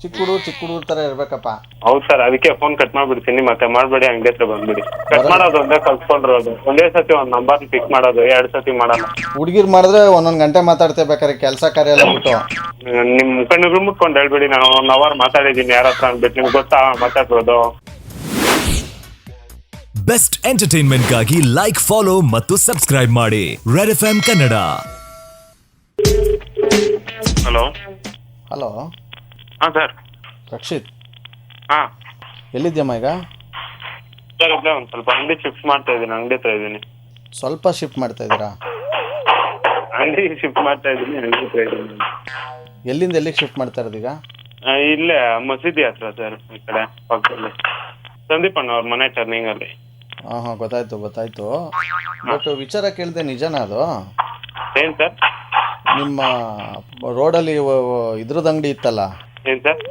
ಚಿಕ್ಕ ಹುಡುಗರು ತರ ಇರ್ಬೇಕಪ್ಪ. ಹೌದು ಸರ್, ಅದಕ್ಕೆ ಫೋನ್ ಕಟ್ ಮಾಡ್ಬಿಡ್ತೀನಿ, ಮತ್ತೆ ಮಾಡಬೇಡಿ, ಅಂಗಡಿ ಹತ್ರ ಬಂದ್ಬಿಡಿ. ಕಟ್ ಮಾಡೋದು ಒಂದೇ ಕಲ್ತ್ಕೊಂಡಿರೋದು, ಒಂದೇ ಸತಿ ಒಂದು ನಂಬರ್ ಪಿಕ್ ಮಾಡೋದು, 2 ಸತಿ ಮಾಡಲ್ಲ. ಹುಡುಗಿರ್ ಮಾಡಿದ್ರೆ ಒಂದೊಂದು ಗಂಟೆ ಮಾತಾಡ್ತೇ ಬೇಕಾರೆ ಕೆಲಸ ಕಾರ್ಯ ಎಲ್ಲ ಬಿಟ್ಟು. ನಿಮ್ ಕಣ್ಣಿಗೆ ಮುಟ್ಕೊಂಡು ಹೇಳ್ಬಿಡಿ, ನಾನು 1 hour ಮಾತಾಡಿದ್ದೀನಿ ಯಾರ ಹತ್ರ ಅಂದ್ಬಿಟ್ಟು. ನಿಮ್ಗೆ ಗೊತ್ತಾ ಮಾತಾಡ್ಬೋದು. ಬೆಸ್ಟ್ ಎಂಟರ್ಟೈನ್ಮೆಂಟ್ಗಾಗಿ ಲೈಕ್, ಫಾಲೋ ಮತ್ತು ಸಬ್ಸ್ಕ್ರೈಬ್ ಮಾಡಿ red FM Kannada. Hello. Hello. ಹಾಂ ಸರ್. ರಕ್ಷಿತ್, ಹಾಂ ಎಲ್ಲಿದ್ಯಮ್ಮ ಈಗ? ಸರ್ ಇಲ್ಲೇ ಒಂದು ಸ್ವಲ್ಪ ಅಂಗಡಿ ಶಿಫ್ಟ್ ಮಾಡ್ತಾ ಇದ್ದೀನಿ, ಅಂಗಡಿ ಹತ್ರ ಇದ್ದೀನಿ. ಸ್ವಲ್ಪ ಶಿಫ್ಟ್ ಮಾಡ್ತಾ ಇದ್ದೀರಾ? ಅಂಗಡಿ ಶಿಫ್ಟ್ ಮಾಡ್ತಾ ಇದ್ದೀನಿ, ಅಂಗಡಿ ಹತ್ರ ಇದ್ದೀನಿ. ಎಲ್ಲಿಂದ ಎಲ್ಲಿಗೆ ಶಿಫ್ಟ್ ಮಾಡ್ತಾ ಇರೋದು ಈಗ? ಇಲ್ಲೇ ಮಸೀದಿ ಹತ್ರ ಸರ್, ಈ ಕಡೆ ಪಕ್ಕದಲ್ಲಿ ಸಂದೀಪ್ ಅಣ್ಣ ಅವ್ರ ಮನೆ ಟರ್ನಿಂಗಲ್ಲಿ. ಹಾಂ ಗೊತ್ತಾಯ್ತು. ಬಟ್ ವಿಚಾರ ಕೇಳಿದೆ, ನಿಜನಾ ಅದು? ಏನು ಸರ್? ನಿಮ್ಮ ರೋಡಲ್ಲಿ ಇದ್ರದ್ದು ಅಂಗಡಿ ಇತ್ತಲ್ಲ, ಏನು ಸರ್?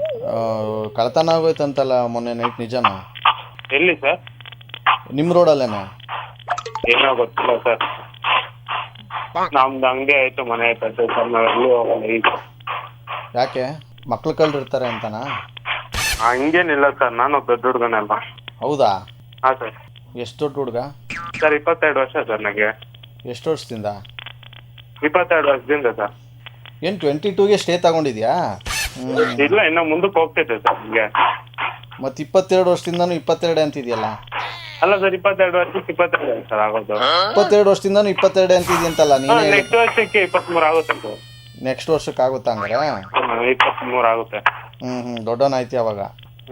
ಕಳ್ತನ ಆಗೋಯ್ತಂತಲ್ಲ ಮೊನ್ನೆ ನೈಟ್, ನಿಜನಾ? ಎಲ್ಲಿ ಸರ್? ನಿಮ್ಮ ರೋಡಲ್ಲೇನೆ? ಏನೋ ಗೊತ್ತಿಲ್ಲ ಸರ್, ನಮ್ದು ಅಂಗಡಿ ಆಯ್ತು, ಮನೆ ಆಯ್ತು ಸರ್, ನಾವೆಲ್ಲೂ ಹೋಗಲ್ಲ ಈಗ. ಯಾಕೆ, ಮಕ್ಳು ಕಳ್ರಿರ್ತಾರೆ ಅಂತನಾ? ಹಂಗೇನಿಲ್ಲ ಸರ್, ನಾನು ದೊಡ್ಡ ಹುಡುಗನಲ್ಲ. ಹೌದಾ? ಹಾಂ ಸರ್. ಎಷ್ಟು ದೊಡ್ಡ ಹುಡುಗ? ಸರ್ 22 ವರ್ಷ ಸರ್ ನನಗೆ. ಎಷ್ಟು ವರ್ಷದಿಂದ? 22 ವರ್ಷದಿಂದ ಸರ್. ಏನು 22ಗೆ ಸ್ಟೇ ತಗೊಂಡಿದ್ಯಾ? ಇಲ್ಲ, ಇನ್ನು ಮುಂದಕ್ಕೆ ಹೋಗ್ತೈತೆ ಸರ್ ನಿಮಗೆ. ಮತ್ತು 22 ವರ್ಷದಿಂದನೂ 22 ಅಂತಿದೆಯಲ್ಲ? ಅಲ್ಲ ಸರ್, 22 ವರ್ಷಕ್ಕೆ 22 ಸರ್ ಆಗೋದು. 22 ವರ್ಷದಿಂದನೂ 22 ಅಂತಿದ್ಯಂತಲ್ಲ ನೀನು? ನೆಕ್ಸ್ಟ್ ವರ್ಷಕ್ಕೆ 23 ಆಗುತ್ತೆ ಸರ್. ನೆಕ್ಸ್ಟ್ ವರ್ಷಕ್ಕೆ ಆಗುತ್ತಾ ಹಂಗಾರೆ? 23 ಆಗುತ್ತೆ. ದೊಡ್ಡವನಾಯ್ತಿ ಅವಾಗ.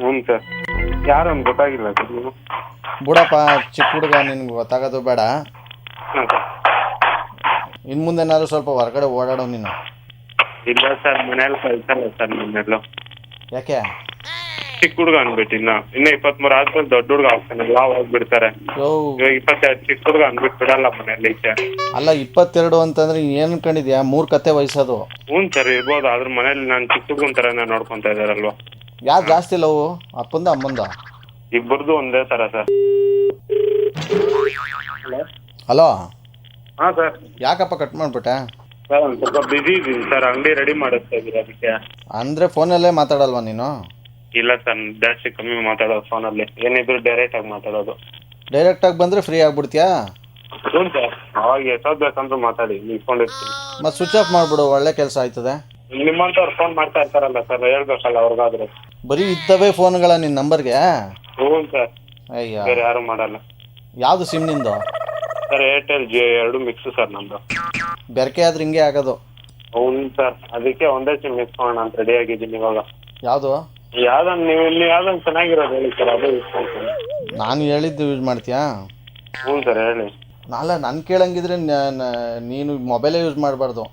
ಹ್ಞೂ ಸರ್. ಯಾರು ಅಂತ ಗೊತ್ತಾಗಿಲ್ಲ ಸರ್ ನೀವು? ಬಿಡಪ್ಪ, ಚಿಕ್ಕ ಹುಡುಗ, ನಿನ್ಗೆ ಗೊತ್ತಾಗೋದು ಬೇಡ. ಹಾಂ ಸರ್. ಇನ್ನು ಮುಂದೆನಾದ್ರು ಸ್ವಲ್ಪ ಹೊರಗಡೆ ಓಡಾಡೋ ನೀನು. ಇಲ್ಲ ಸರ್, ಮನೇಲಿ ಕಳ್ಸಲ್ಲ ಸರ್ ನನ್ನೆಲ್ಲೋ. ಯಾಕೆ? ಚಿಕ್ಕ ಹುಡುಗ ಅಂದ್ಬಿಟ್ಟು ಇನ್ನು 23 ಆದ್ಮೇಲೆ ದೊಡ್ಡ ಹುಡುಗ ಆಗ್ತಾನೆ, ಎಲ್ಲ ಹೋಗ್ಬಿಡ್ತಾರೆ. ಇವಾಗ 22 ಚಿಕ್ಕ ಹುಡುಗ ಅಂದ್ಬಿಟ್ಟು ಬಿಡಲ್ಲ ಮನೇಲಿ ಈಚೆ. ಅಲ್ಲ, 22 ಅಂತಂದ್ರೆ ಏನು ಅನ್ಕೊಂಡಿದ್ಯಾ? 3 ಕತೆ ವಯಸ್ಸದು. ಹ್ಞೂ ಸರ್, ಇರ್ಬೋದು. ಆದ್ರೆ ಮನೇಲಿ ನಾನು ಚಿಕ್ಕ ಹುಡುಗನ ಥರನೇ ನೋಡ್ಕೊತಾ ಇದ್ದಾರಲ್ವ. ಯಾರು ಜಾಸ್ತಿ ಲವ್, ಅಪ್ಪಂದ ಅಮ್ಮಂದ? ಇಬ್ಬರದು ಒಂದೇ ಥರ ಸರ್. ಹಲೋ. ಹಾಂ ಸರ್. ಯಾಕಪ್ಪ ಕಟ್ ಮಾಡಿಬಿಟ್ಟೆ? ಸರ್ ಒಂದು ಸ್ವಲ್ಪ ಬಿಸಿ ಇದ್ದೀನಿ ಸರ್, ಅಂಗಡಿ ರೆಡಿ ಮಾಡಿಸ್ತಾ ಇದ್ದೀರಿ ಅದಕ್ಕೆ. ಅಂದರೆ ಫೋನಲ್ಲೇ ಮಾತಾಡಲ್ವಾ ನೀನು? ಇಲ್ಲ ಸರ್, ಜಾಸ್ತಿ ಕಮ್ಮಿ ಮಾತಾಡೋದು ಫೋನಲ್ಲಿ, ಏನಿದ್ರು ಡೈರೆಕ್ಟಾಗಿ ಮಾತಾಡೋದು. ಡೈರೆಕ್ಟಾಗಿ ಬಂದರೆ ಫ್ರೀ ಆಗ್ಬಿಡ್ತೀಯಾ? ಹ್ಞೂ ಸರ್, ಅವಾಗ ಎಷ್ಟೊತ್ತು ಬೇಕಂದ್ರೂ ಮಾತಾಡಿ, ನಿಂತ್ಕೊಂಡಿರ್ತೀನಿ. ಮತ್ತು ಸ್ವಿಚ್ ಆಫ್ ಮಾಡಿಬಿಡು, ಒಳ್ಳೆ ಕೆಲಸ ಆಯ್ತದೆ. ನಿಮ್ಮಂಥವ್ರು ಫೋನ್ ಮಾಡ್ತಾ ಇರ್ತಾರಲ್ಲ ಸರ್, ಹೇಳ್ಬೇಕಲ್ಲ ಅವ್ರಿಗಾದ್ರು. ಬರೀ ಇದ್ದವೇ ಫೋನ್ಗಳ ನಿನ್ನ ನಂಬರ್ಗೆ? ಹ್ಞೂ ಸರ್, ಅಯ್ಯ, ಬೇರೆ ಯಾರು ಮಾಡಲ್ಲ. ಯಾವುದು ಸಿಮ್ ನಿಂದು? Sir Airtel Jio 2 mix sir ನಮ್ಮದು. ಬೆರಕೆ ಆದ್ರೆ ಹಿಂಗೆ ಆಗೋದು. ಹ್ಞೂ ಸರ್, ಅದಕ್ಕೆ ಒಂದೇ ಸಿಮ್ ಇಸ್ಕೊಳ್ಳೋಣ ಅಂತ ರೆಡಿ ಆಗಿದ್ದೀನಿ ಇವಾಗ. ಯಾವುದು? ಯಾವ್ದೊಂದು ನೀವು ಇಲ್ಲಿ ಯಾವ್ದೊಂದು ಚೆನ್ನಾಗಿರೋದು ಹೇಳಿ ಸರ್, ಅದು ಇಸ್ಕೊಳ್ತೀನಿ. ನಾನು ಹೇಳಿದ್ದು ಯೂಸ್ ಮಾಡ್ತೀಯಾ? ಹ್ಞೂ ಸರ್, ಹೇಳಿ. ನಾನು ಕೇಳಂಗಿದ್ರೆ ನೀನು ಮೊಬೈಲೇ ಯೂಸ್ ಮಾಡಬಾರ್ದು.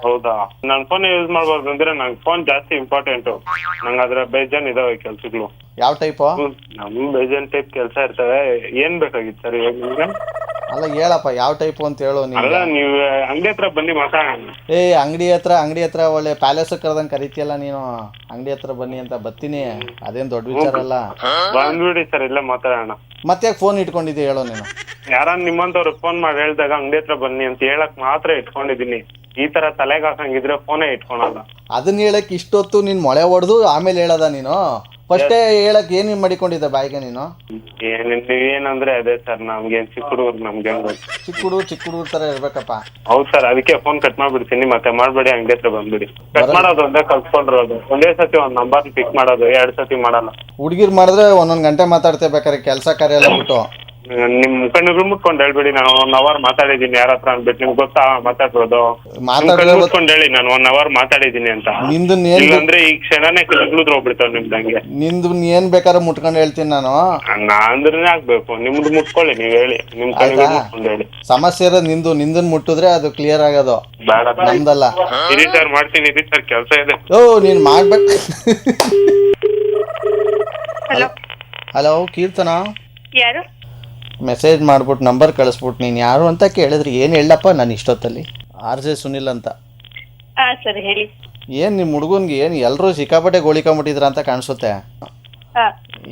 ಹೌದಾ? ನನ್ನ ಫೋನ್ ಯೂಸ್ ಮಾಡ್ಬಾರ್ದು ಅಂದ್ರೆ ನಂಗೆ ಫೋನ್ ಜಾಸ್ತಿ ಇಂಪಾರ್ಟೆಂಟು. ನಂಗೆ ಅದ್ರ ಬೇಜಾನ್ ಇದಾವೆ ಕೆಲ್ಸಗಳು. ಯಾವ ಟೈಪು? ನಮ್ಮ ಬೇಜಾನ್ ಟೈಪ್ ಕೆಲಸ ಇರ್ತವೆ. ಏನ್ ಬೇಕಾಗಿತ್ತು ಸರ್ ಇವಾಗ ನಿಮ್ಗೆ? ಅಲ್ಲ ಹೇಳಪ್ಪ, ಯಾವ ಟೈಪು ಅಂತ ಹೇಳು ನೀನು. ಅಲ್ಲ, ನೀವು ಅಂಗಡಿ ಹತ್ರ ಬನ್ನಿ ಮಾತಾಡೋಣ. ಅಂಗಡಿ ಹತ್ರ ಒಳ್ಳೆ ಪ್ಯಾಲೇಸ್ ಕರೆದಂಗೆ ಕರಿತೀಯಲ್ಲ ನೀನು. ಅಂಗಡಿ ಹತ್ರ ಬನ್ನಿ ಅಂತ ಬರ್ತೀನಿ, ಅದೇನು ದೊಡ್ಡ ವಿಚಾರ ಅಲ್ಲ. ಬಂದ್ಬಿಡಿ ಸರ್, ಇಲ್ಲೇ ಮಾತಾಡೋಣ. ಮತ್ತೆ ಯಾಕೆ ಫೋನ್ ಇಟ್ಕೊಂಡಿದ್ದೆ ಹೇಳೋ ನೀನು? ಯಾರನ್ನ ನಿಮ್ಮಂತವ್ರು ಫೋನ್ ಮಾಡಿ ಹೇಳಿದಾಗ ಅಂಗಡಿ ಹತ್ರ ಬನ್ನಿ ಅಂತ ಹೇಳಕ್ ಮಾತ್ರ ಇಟ್ಕೊಂಡಿದೀನಿ. ಈ ತರ ತಲೆಗೆ ಹಾಕಂಗಿದ್ರೆ ಫೋನೇ ಇಟ್ಕೊಳಲ್ಲ. ಅದನ್ನ ಹೇಳಕ್ ಇಷ್ಟೊತ್ತು ನೀನ್ ಮೊಳೆ ಹೊಡೆದು ಆಮೇಲೆ ಹೇಳದ ನೀನು? ಫಸ್ಟೇ ಹೇಳಕ್ ಏನ್ ಮಾಡಿಕೊಂಡಿದ್ದೆ ಬಾಯಿಗೆ ನೀನು? ಏನಂದ್ರೆ ಅದೇ ಸರ್, ನಮ್ಗೇನ್ ಚಿಕ್ಕ ಹುಡುಗರು, ನಮ್ಗೆ ಚಿಕ್ಕ ಹುಡುಗರು ತರ ಇರ್ಬೇಕಪ್ಪ. ಹೌದು ಸರ್, ಅದಕ್ಕೆ ಫೋನ್ ಕಟ್ ಮಾಡ್ಬಿಡ್ತೀನಿ, ಮತ್ತೆ ಮಾಡ್ಬೇಡಿ, ಅಂಗಡಿ ಹತ್ರ ಬಂದ್ಬಿಡಿ. ಕಟ್ ಮಾಡೋದು ಒಂದೇ ಕಲ್ತ್ಕೊಂಡಿರೋದು, ಒಂದೇ ಸತಿ ಒಂದು ನಂಬರ್ ಪಿಕ್ ಮಾಡೋದು, 2 ಸತಿ ಮಾಡಲ್ಲ. ಹುಡುಗಿರ್ ಮಾಡಿದ್ರೆ ಒಂದೊಂದು ಗಂಟೆ ಮಾತಾಡ್ತೇ ಬೇಕಾರೆ ಕೆಲಸ ಕಾರ್ಯ ಎಲ್ಲ ಬಿಟ್ಟು. ನಿಮ್ ಕಣ್ಣಿಗೆ ಮುಟ್ಕೊಂಡು ಹೇಳ್ಬಿಡಿ, ನಾನು 1 hour ಮಾತಾಡಿದ್ದೀನಿ ಯಾರ ಹತ್ರ ಅಂದ್ಬಿಟ್ಟು. ನಿಮ್ಗೆ ಗೊತ್ತಾ ಮಾತಾಡ್ಬೋದು? ಮುಟ್ಕೊಂಡು ಹೇಳಿ ನಾನು 1 hour ಮಾತಾಡಿದ್ದೀನಿ ಅಂತ. ಅಂದ್ರೆ ಈ ಕ್ಷಣನೇ ಕಲ್ಗುದ್ರು ಹೋಗ್ಬಿಡ್ತಾವ್ ನಿಮ್ದಂಗೆ. ನಿಂದು ಏನ್ ಬೇಕಾದ್ರೆ ಮುಟ್ಕೊಂಡು ಹೇಳ್ತೀನಿ ನಾನು. ಅಂದ್ರೆ ಆಗ್ಬೇಕು, ನಿಮ್ದು ಮುಟ್ಕೊಳ್ಳಿ, ನೀವ್ ಹೇಳಿ, ನಿಮ್ ಕಣ್ಣಿಗೆ ಮುಟ್ಕೊಂಡು ಹೇಳಿ. ಸಮಸ್ಯೆ ಇರೋದು ನಿಂದನ್ ಮುಟ್ಟಿದ್ರೆ ಅದು ಕ್ಲಿಯರ್ ಆಗೋದು, ಬೇಡ ನಮ್ದಲ್ಲ. ಇರಿ ಸರ್, ಮಾಡ್ತೀನಿ, ಇರಿ ಸರ್, ಕೆಲಸ ಇದೆ. ನೀನ್ ಮಾಡ್ಬೇಕು. ಹಲೋ. ಹಲೋ, ಕೀರ್ತನಾ? ಯಾರು? ಮೆಸೇಜ್ ಮಾಡ್ಬಿಟ್ಟು ನಂಬರ್ ಕಳಿಸ್ಬಿಟ್ಟು ನೀನು ಯಾರು ಅಂತ ಕೇಳಿದ್ರಿ. ಏನು ಹೇಳಪ್ಪ ನಾನು ಇಷ್ಟೊತ್ತಲ್ಲಿ? RJ ಸುನಿಲ್ ಅಂತ. ಸರಿ ಹೇಳಿ. ಏನು ನಿಮ್ಮ ಹುಡುಗನ್ಗೆ ಏನು ಎಲ್ಲರೂ ಸಿಕ್ಕಾಪಟ್ಟೆ ಗೋಳಿಕೊಂಬಿಟ್ಟಿದ್ರ ಅಂತ ಕಾಣಿಸುತ್ತೆ.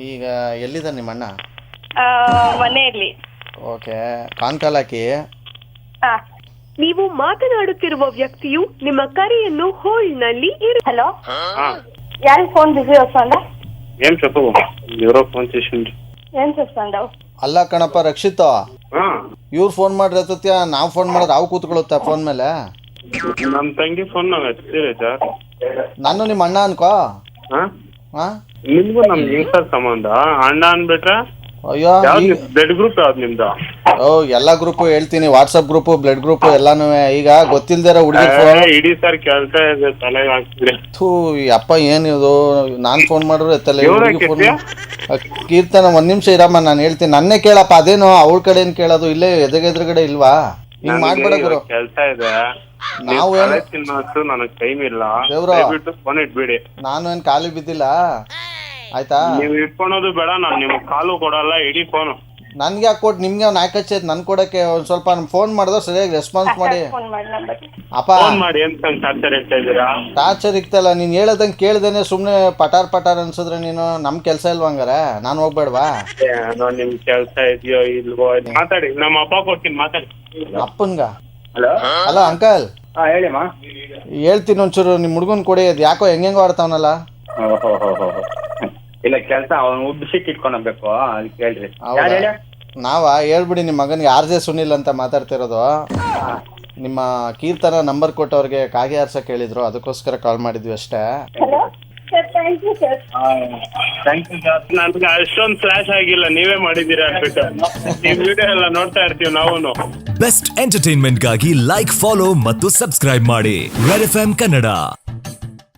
ಈಗ ಎಲ್ಲಿದ್ದಾನೆ ನಿಮ್ಮ ಅಣ್ಣ? ಮನೆಯಲ್ಲಿ. ಓಕೆ, ಕಾಲ್ ಹಾಕಿ. ನೀವು ಮಾತನಾಡುತ್ತಿರುವ ವ್ಯಕ್ತಿಯು ನಿಮ್ಮ ಕರೆಯನ್ನು ಹೋಲ್ಡ್ನಲ್ಲಿ ಹಲೋ. ಯಾರು ಫೋನ್ ಬಿಸಿ వస్తుందా ఏం చెప్పు ఎవరో ఫోన్ చేసిండ్రు ఏం చేస్తుండవు ಅಲ್ಲ ಕಣಪ್ಪ ರಕ್ಷಿತ್, ಇವ್ರು ಫೋನ್ ಮಾಡ್ರಿ ಅತ್ತತ್ಯ, ನಾವು ಫೋನ್ ಮಾಡಿದ್ರೆ ಅವು ಕೂತ್ಕೊಳ್ಳುತ್ತೆ ಫೋನ್ ಮೇಲೆ. ನಮ್ಮ ತಂಗಿ ಫೋನ್ ನಾವು ಎತ್ತೀರಿ ಸರ್. ನಾನು ನಿಮ್ಮ ಅಣ್ಣ ಅನ್ಕೋ. ನಿಮ್ಗೂ ನಮ್ಗೆ ಹೆಂಗ್ ಸರ್ ಸಂಬಂಧ? ಅಣ್ಣ ಅನ್ಬಿಟ್ರೆ ಅಯ್ಯೋ ಬ್ಲಡ್ ಗ್ರೂಪ್ ಯಾವ್ದು ನಿಮ್ದು? ಎಲ್ಲಾ ಗ್ರೂಪ್ ಹೇಳ್ತೀನಿ, ವಾಟ್ಸಪ್ ಗ್ರೂಪ್, ಬ್ಲಡ್ ಗ್ರೂಪ್ ಎಲ್ಲಾನು. ಈಗ ಗೊತ್ತಿಲ್ದಿರ ಹುಡುಗಿ ಇಡೀ ಸರ್ ಕೆಲಸ ಇದೆ, ತಲೆ ಹಾಕ್ತಿರಿ. ಅಪ್ಪ ಏನಿದು, ನಾನ್ ಫೋನ್ ಮಾಡಿದ್ರು ಎತ್ತಲ್ಲ. ಕೀರ್ತನ ಒಂದ್ ನಿಮಿಷ ಇರಮ್ಮ, ನಾನು ಹೇಳ್ತೀನಿ. ನನ್ನೇ ಕೇಳಪ್ಪ, ಅದೇನು ಅವಳ ಕಡೆ ಏನ್ ಕೇಳೋದು? ಇಲ್ಲೇ ಎದುರುಗಡೆ ಇಲ್ವಾ? ಹಿಂಗ್ ಮಾಡ್ಬೇಡ ಗುರು. ಕೆಲಸ ಇದೆ, ನಾವು ನನಗ್ ಟೈಮ್ ಇಲ್ಲ. ಫೋನ್ ಇಟ್ಬಿಡಿ. ನಾನು ಏನ್ ಖಾಲಿ ಬಿದ್ದಿಲ್ಲ ಆಯ್ತಾ? ನೀವು ಇಟ್ಕೊಳೋದು ಬೇಡ, ನಾನು ನಿಮ್ಗೆ ಕಾಲು ಕೊಡಲ್ಲ. ಇಡೀ ಫೋನು ನನ್ಗೆ ಯಾಕೆ ಕೊಟ್ಟು ನಿಮ್ಗೆ ನಾಯಕ ಹಚ್ಚೈತೆ ನನ್ ಕೊಡಕ್ಕೆ. ಒಂದ್ ಸ್ವಲ್ಪ ಫೋನ್ ಮಾಡಿದ್ರೆ ಸರಿಯಾಗಿ ರೆಸ್ಪಾನ್ಸ್ ಮಾಡಿ. ಅಪ್ಪ ಮಾಡಿ ಅಂತ ಟಾರ್ಚರ್ ಇಡ್ತಾ ಇದ್ದೀರಾ? ಟಾರ್ಚರ್ ಇಕ್ತಲ್ಲ, ನೀನ್ ಹೇಳದಂಗೆ ಕೇಳ್ದೇನೆ ಸುಮ್ನೆ ಪಟಾರ್ ಅನ್ಸಿದ್ರೆ ನೀನು ನಮ್ ಕೆಲ್ಸ ಇಲ್ವಾ ಹಂಗಾರೆ? ನಾನು ಹೋಗ್ಬೇಡ್ವಾ? ನಿಮ್ ಕೆಲ್ಸ ಇದೆಯೋ ಇಲ್ವೋ ಮಾತಾಡಿ. ನಮ್ಮ ಅಪ್ಪ ಕೊಡ್ತೀನಿ, ಮಾತಾಡಿ. ಅಪ್ಪನ್ಗ? Hello hello uncle. ಹೇಳಿಮ್ಮ. ಹೇಳ್ತೀನಿ ಒಂಚೂರು ನಿಮ್ ಹುಡ್ಗನ್ ಕೊಡಿ. ಅದು ಯಾಕೋ ಹೆಂಗೆಂಗೋ ಆಡ್ತಾವನಲ್ಲ. ಇಲ್ಲ ಕೆಲಸ ಅವ್ನು ಉಬ್ಬಿಸಿಟ್ಟು ಇಟ್ಕೊಂಡೋಗ್ಬೇಕು, ಅದಕ್ಕೆ ಹೇಳ್ರಿ. ನಾವಾ ಹೇಳ್ಬಿಡಿ, ನಿಮ್ಮ ಮಗನಿಗೆ ಆರ್ ಜೆ ಸುನಿಲ್ ಅಂತ ಮಾತಾಡ್ತಿರೋದು. ನಿಮ್ಮ ಕೀರ್ತನ ನಂಬರ್ ಕೊಟ್ಟವ್ರಿಗೆ ಕಾಗೆ ಆರ್ಸಕ್ ಹೇಳಿದ್ರು, ಅದಕ್ಕೋಸ್ಕರ ಕಾಲ್ ಮಾಡಿದ್ವಿ ಅಷ್ಟೇ. Hello sir, thank you sir. Thank you sir. ನನ್ಗೆ ಅಷ್ಟೊಂದು ಫ್ಲಾಶ್ ಆಗಿಲ್ಲ, ನೀವೇ ಮಾಡಿದ್ದೀರಾ ಅನ್ಬಿಟ್ಟು. ನಿಮ್ ವಿಡಿಯೋ ಎಲ್ಲ ನೋಡ್ತಾ ಇರ್ತೀವಿ ನಾವು. ಬೆಸ್ಟ್ ಎಂಟರ್ಟೈನ್ಮೆಂಟ್ ಗಾಗಿ ಲೈಕ್, ಫಾಲೋ ಮತ್ತು ಸಬ್ಸ್ಕ್ರೈಬ್ ಮಾಡಿ ರೆಡ್ FM ಕನ್ನಡ.